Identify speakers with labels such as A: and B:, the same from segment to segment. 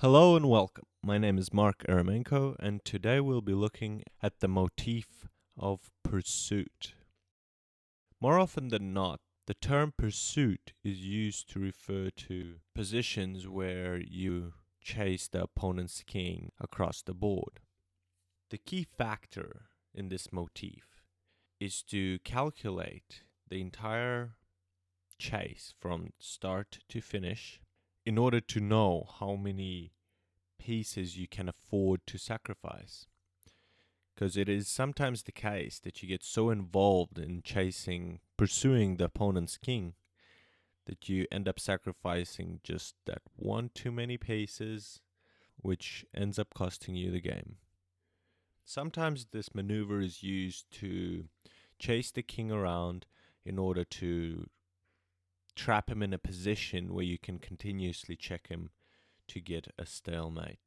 A: Hello and welcome. My name is 𝐊𝐢𝐳𝐲, and today we'll be looking at the motif of pursuit. More often than not, the term pursuit is used to refer to positions where you chase the opponent's king across the board. The key factor in this motif is to calculate the entire chase from start to finish in order to know how many pieces you can afford to sacrifice. Because it is sometimes the case that you get so involved in pursuing the opponent's king, that you end up sacrificing just that one too many pieces, which ends up costing you the game. Sometimes this maneuver is used to chase the king around in order to trap him in a position where you can continuously check him to get a stalemate.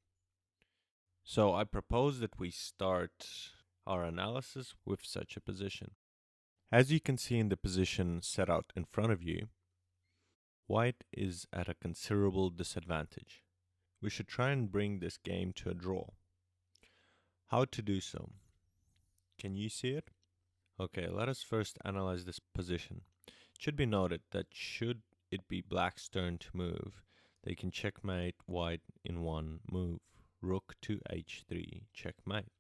A: So I propose that we start our analysis with such a position. As you can see in the position set out in front of you, white is at a considerable disadvantage. We should try and bring this game to a draw. How to do so? Can you see it? Okay, let us first analyze this position. It should be noted that should it be black's turn to move, they can checkmate white in one move. Rook to h3, checkmate.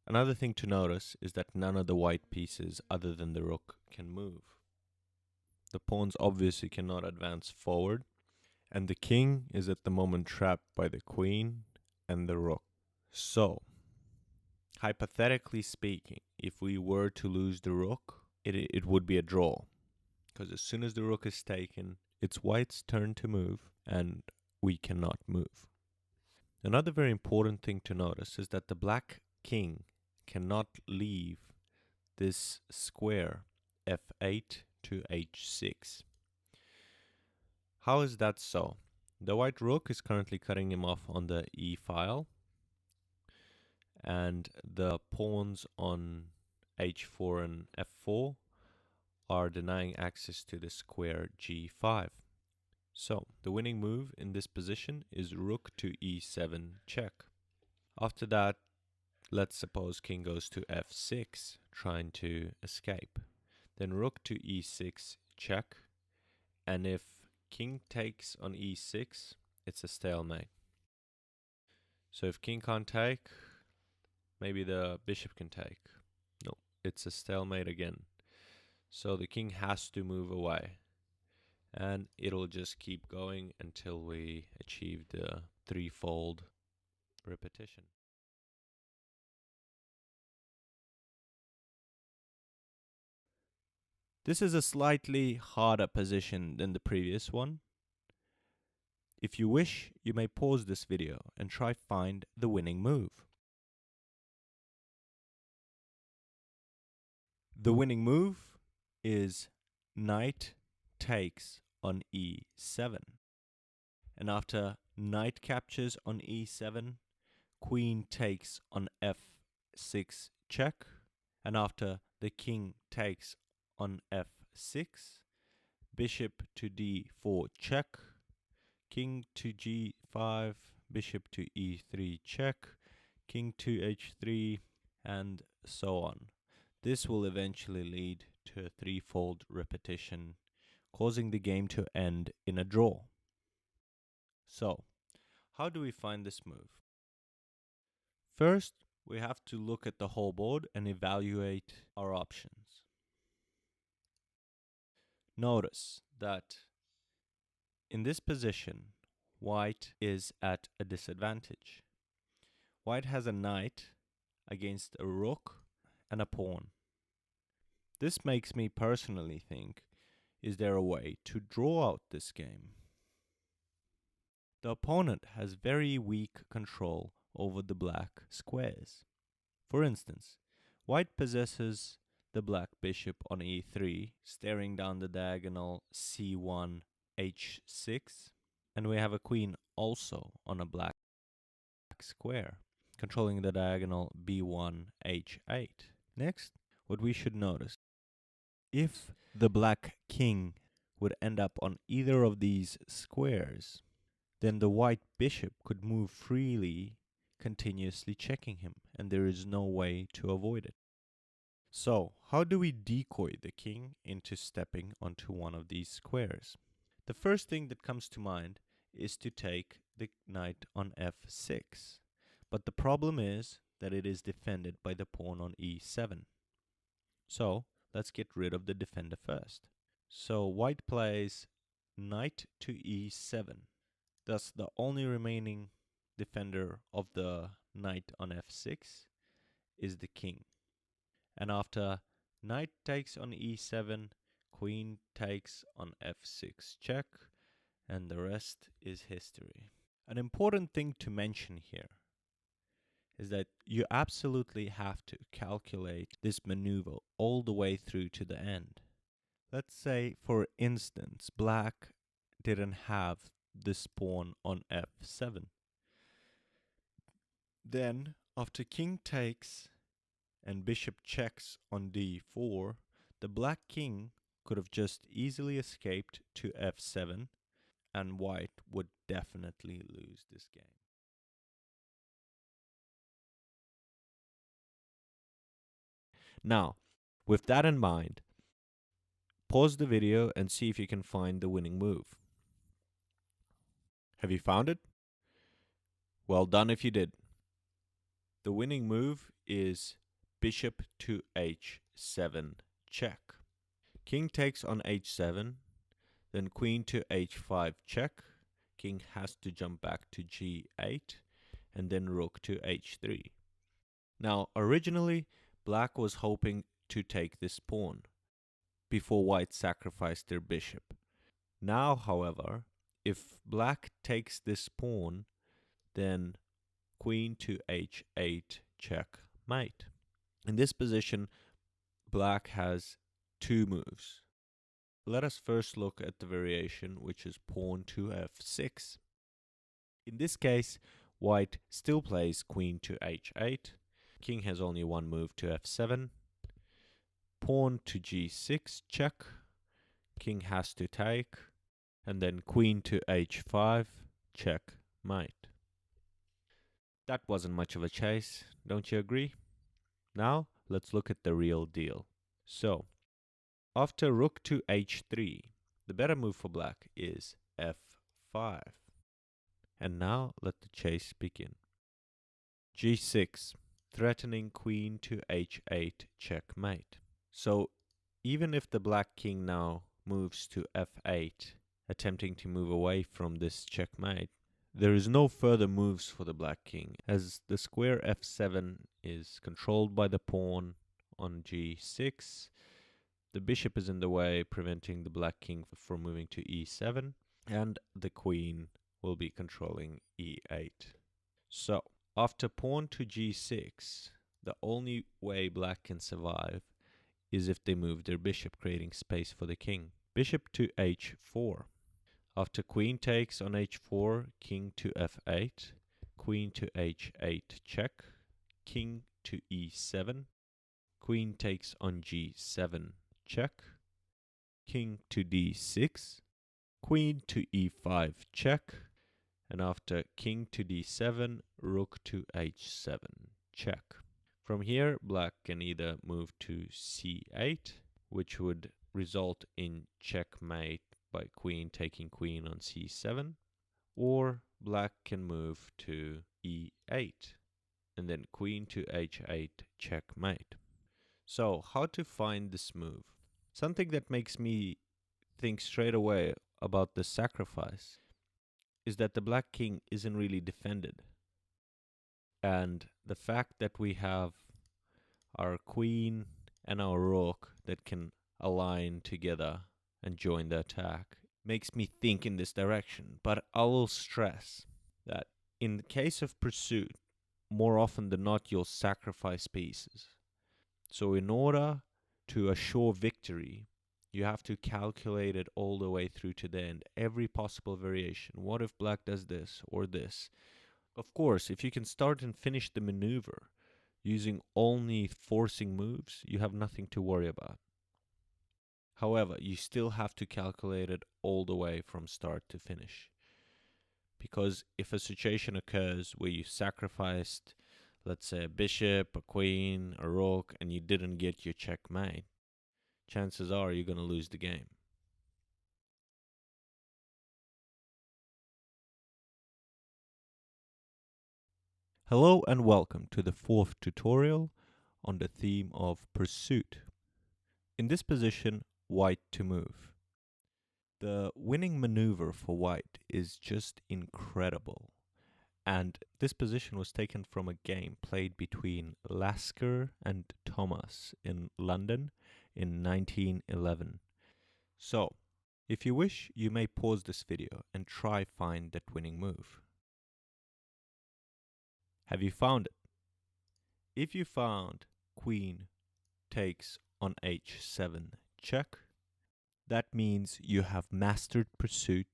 A: Another thing to notice is that none of the white pieces other than the rook can move. The pawns obviously cannot advance forward, and the king is at the moment trapped by the queen and the rook. So, hypothetically speaking, if we were to lose the rook, it would be a draw. Because as soon as the rook is taken, it's white's turn to move, and we cannot move. Another very important thing to notice is that the black king cannot leave this square f8 to h6. How is that so? The white rook is currently cutting him off on the e file, and the pawns on h4 and f4 are denying access to the square g5. So, the winning move in this position is rook to e7 check. After that, let's suppose king goes to f6, trying to escape. Then rook to e6 check, and if king takes on e6, it's a stalemate. So if king can't take, maybe the bishop can take. No, it's a stalemate again. So the king has to move away. And it'll just keep going until we achieve the threefold repetition. This is a slightly harder position than the previous one. If you wish, you may pause this video and try find the winning move. The winning move is knight takes on e7. And after knight captures on e7, queen takes on f6 check. And after the king takes on f6, bishop to d4 check, king to g5, bishop to e3 check, king to h3, and so on. This will eventually lead to a threefold repetition, causing the game to end in a draw. So, how do we find this move? First, we have to look at the whole board and evaluate our options. Notice that in this position, white is at a disadvantage. White has a knight against a rook and a pawn. This makes me personally think, is there a way to draw out this game? The opponent has very weak control over the black squares. For instance, white possesses the black bishop on e3, staring down the diagonal c1, h6, and we have a queen also on a black square, controlling the diagonal b1, h8. Next, what we should notice, if the black king would end up on either of these squares, then the white bishop could move freely, continuously checking him, and there is no way to avoid it. So, how do we decoy the king into stepping onto one of these squares? The first thing that comes to mind is to take the knight on f6. But the problem is that it is defended by the pawn on e7. So, let's get rid of the defender first. So, white plays knight to e7. Thus, the only remaining defender of the knight on f6 is the king. And after knight takes on e7, queen takes on f6 check, and the rest is history. An important thing to mention here is that you absolutely have to calculate this maneuver all the way through to the end. Let's say, for instance, black didn't have this pawn on f7. Then, after king takes and bishop checks on d4, the black king could have just easily escaped to f7, and white would definitely lose this game. Now, with that in mind, pause the video and see if you can find the winning move. Have you found it? Well done if you did. The winning move is bishop to h7 check. King takes on h7, then queen to h5 check. King has to jump back to g8, and then rook to h3. Now, originally, black was hoping to take this pawn before white sacrificed their bishop. Now, however, if black takes this pawn, then queen to h8 checkmate. In this position, black has two moves. Let us first look at the variation, which is pawn to f6. In this case, white still plays queen to h8. King has only one move to f7. Pawn to g6 check. King has to take. And then queen to h5 checkmate. That wasn't much of a chase, don't you agree? Now, let's look at the real deal. So, after rook to h3, the better move for black is f5. And now, let the chase begin. g6, threatening queen to h8 checkmate. So, even if the black king now moves to f8, attempting to move away from this checkmate, there is no further moves for the black king, as the square f7 is controlled by the pawn on g6. The bishop is in the way, preventing the black king from moving to e7, and the queen will be controlling e8. So, after pawn to g6, the only way black can survive is if they move their bishop, creating space for the king. Bishop to h4. After queen takes on h4, king to f8, queen to h8 check, king to e7, queen takes on g7 check, king to d6, queen to e5 check, and after king to d7, rook to h7 check. From here, black can either move to c8, which would result in checkmate by queen taking queen on c7, or black can move to e8, and then queen to h8 checkmate. So, how to find this move? Something that makes me think straight away about the sacrifice is that the black king isn't really defended. And the fact that we have our queen and our rook that can align together and join the attack makes me think in this direction. But I will stress that in the case of pursuit, more often than not, you'll sacrifice pieces. So in order to assure victory, you have to calculate it all the way through to the end, every possible variation. What if black does this or this? Of course, if you can start and finish the maneuver using only forcing moves, you have nothing to worry about. However, you still have to calculate it all the way from start to finish. because if a situation occurs where you sacrificed, let's say, a bishop, a queen, a rook, and you didn't get your checkmate, chances are you're going to lose the game. Hello and welcome to the fourth tutorial on the theme of pursuit. In this position, white to move. The winning maneuver for white is just incredible. And this position was taken from a game played between Lasker and Thomas in London in 1911. So, if you wish, you may pause this video and try find that winning move. Have you found it? If you found queen takes on h7 check, that means you have mastered pursuit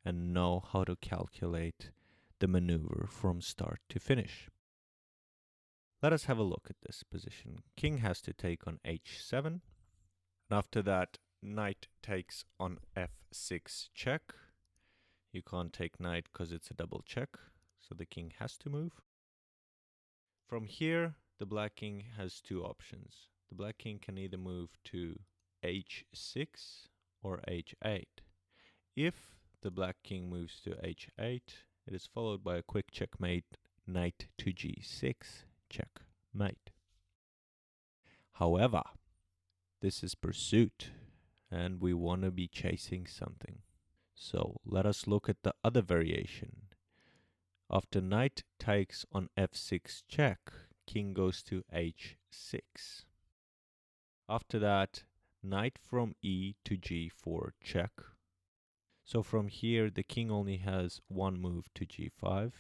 A: and know how to calculate the maneuver from start to finish. Let us have a look at this position. King has to take on h7, and after that knight takes on f6 check. You can't take knight because it's a double check, so the king has to move. From here, the black king has two options. The black king can either move to h6 or h8. If the black king moves to h8, it is followed by a quick checkmate, knight to g6, checkmate. However, this is pursuit, and we want to be chasing something. So let us look at the other variation. After knight takes on f6 check, king goes to h6. After that, knight from e to g4 check. So from here, the king only has one move to g5.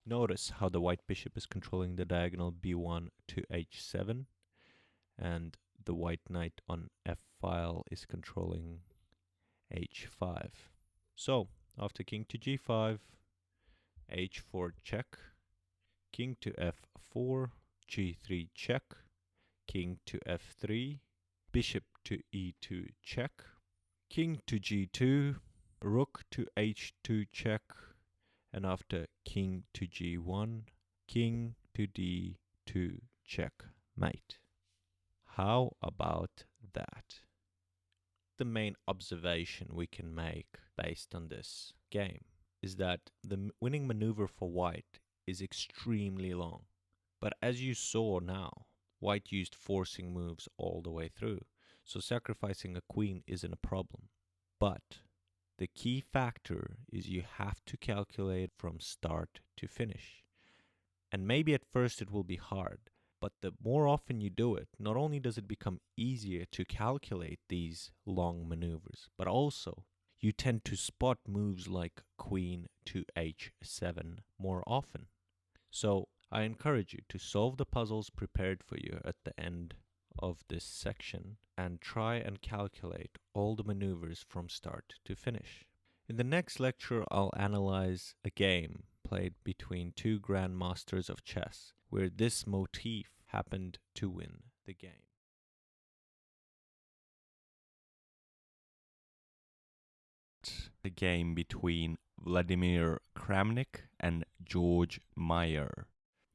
A: Notice how the white bishop is controlling the diagonal b1 to h7, and the white knight on f-file is controlling h5. So, after king to g5, h4 check, king to f4, g3 check, king to f3, bishop to e2 check, king to g2, rook to h2 check, and after king to g1, king to d2 checkmate. How about that? The main observation we can make based on this game is that the winning maneuver for white is extremely long. But as you saw now, white used forcing moves all the way through, so sacrificing a queen isn't a problem. But the key factor is you have to calculate from start to finish. And maybe at first it will be hard, but the more often you do it, not only does it become easier to calculate these long maneuvers, but also you tend to spot moves like queen to h7 more often. So I encourage you to solve the puzzles prepared for you at the end of this section and try and calculate all the maneuvers from start to finish. In the next lecture, I'll analyze a game played between two grandmasters of chess where this motif happened to win the game. The game between Vladimir Kramnik and George Meyer.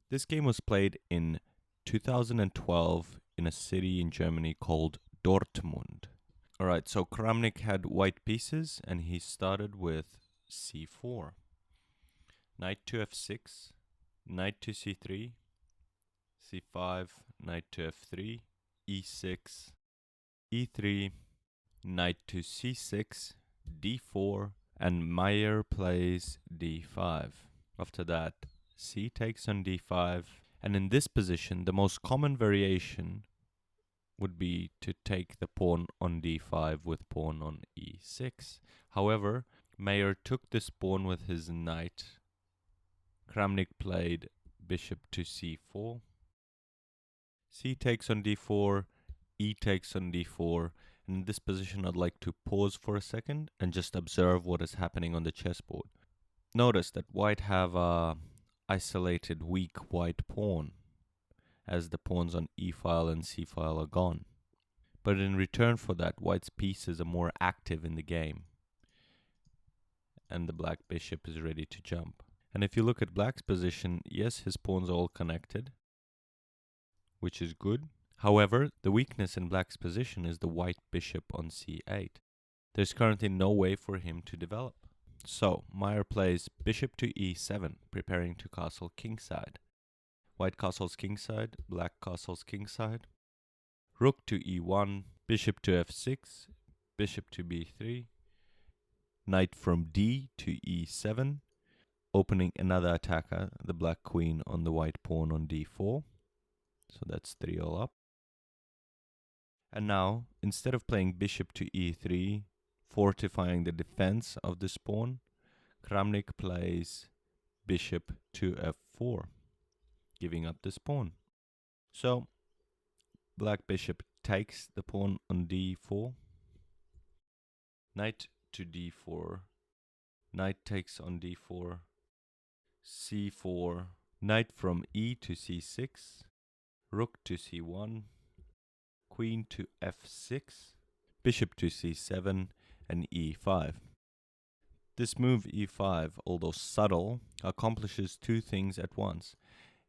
A: This game was played in 2012 in a city in Germany called Dortmund. Alright, so Kramnik had white pieces and he started with c4. Knight to f6, knight to c3, c5, knight to f3, e6, e3, knight to c6, d4, and Meyer plays d5. After that, c takes on d5, and in this position, the most common variation would be to take the pawn on d5 with pawn on e6. However, Meyer took this pawn with his knight. Kramnik played bishop to c4. C takes on d4, e takes on d4. In this position, I'd like to pause for a second and just observe what is happening on the chessboard. Notice that white have a isolated weak white pawn, as the pawns on e-file and c-file are gone. But in return for that, white's pieces are more active in the game. and the black bishop is ready to jump. And if you look at black's position, yes, his pawns are all connected, which is good. However, the weakness in black's position is the white bishop on c8. There's currently no way for him to develop. So, Meyer plays bishop to e7, preparing to castle kingside. White castles kingside, black castles kingside. Rook to e1, bishop to f6, bishop to b3, knight from d to e7, opening another attacker, the black queen on the white pawn on d4. So that's 3 all up. And now, instead of playing bishop to e3, fortifying the defense of this pawn, 𝐏𝐻𝐿 plays bishop to f4, giving up this pawn. So, black bishop takes the pawn on d4, knight to d4, knight takes on d4, c4, knight from e to c6, rook to c1, queen to f6, bishop to c7, and e5. This move e5, although subtle, accomplishes two things at once.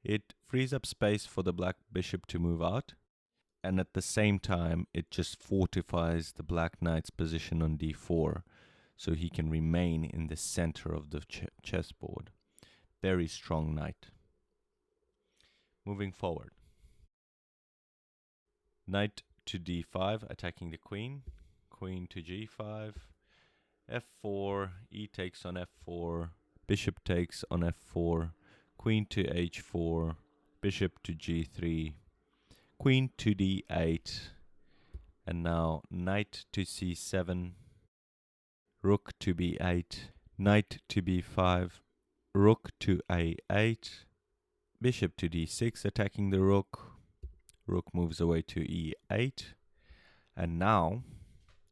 A: It frees up space for the black bishop to move out, and at the same time it just fortifies the black knight's position on d4, so he can remain in the center of the chessboard. Very strong knight. Moving forward. Knight to d5, attacking the queen. Queen to g5. f4, e takes on f4. Bishop takes on f4. Queen to h4. Bishop to g3. Queen to d8. And now knight to c7. Rook to b8. Knight to b5. Rook to a8. Bishop to d6, attacking the rook. Rook moves away to e8. And now,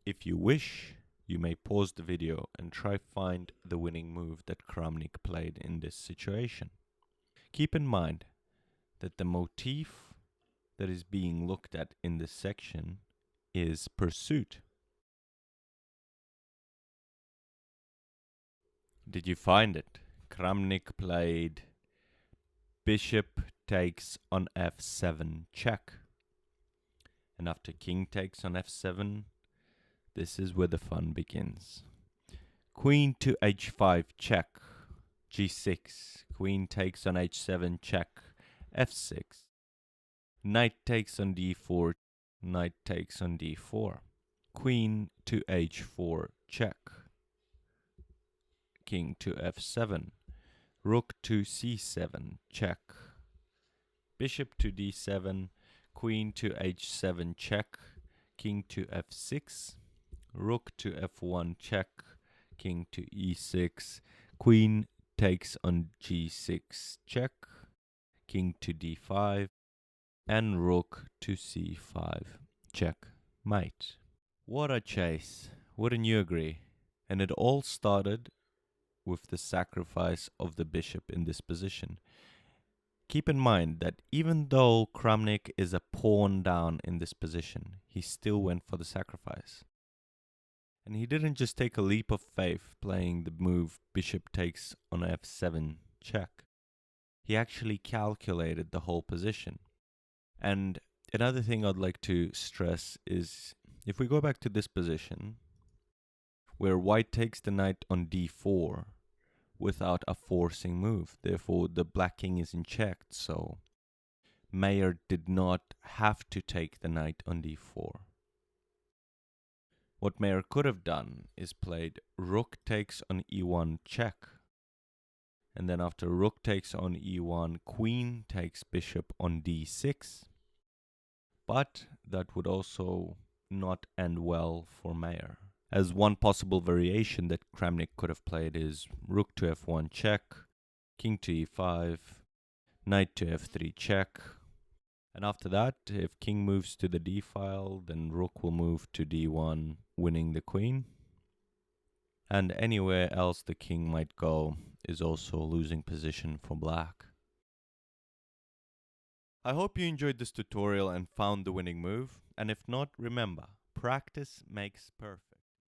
A: if you wish, you may pause the video and try find the winning move that 𝐏𝐿 played in this situation. Keep in mind that the motif that is being looked at in this section is pursuit. Did you find it? 𝐏𝐿 played bishop takes on f7 check. And after king takes on f7, this is where the fun begins. Queen to h5 check, g6. Queen takes on h7 check, f6. Knight takes on d4, knight takes on d4. Queen to h4 check. King to f7. Rook to c7 check. Bishop to d7. Queen to h7 check. King to f6. Rook to f1 check. King to e6. Queen takes on g6 check. King to d5. And rook to c5 check mate. What a chase. Wouldn't you agree? And it all started with the sacrifice of the bishop in this position. Keep in mind that even though 𝐏𝐿 is a pawn down in this position, he still went for the sacrifice. And he didn't just take a leap of faith playing the move bishop takes on f7 check. He actually calculated the whole position. And another thing I'd like to stress is, if we go back to this position, where white takes the knight on d4 without a forcing move, therefore the black king is in check, so Meyer did not have to take the knight on d4. What Meyer could have done is played rook takes on e1 check, and then after rook takes on e1, queen takes bishop on d6, but that would also not end well for Meyer. As one possible variation that 𝐏𝐿 could have played is rook to f1 check, king to e5, knight to f3 check. And after that, if king moves to the d file, then rook will move to d1, winning the queen. And anywhere else the king might go is also a losing position for black. I hope you enjoyed this tutorial and found the winning move. And if not, remember, practice makes perfect.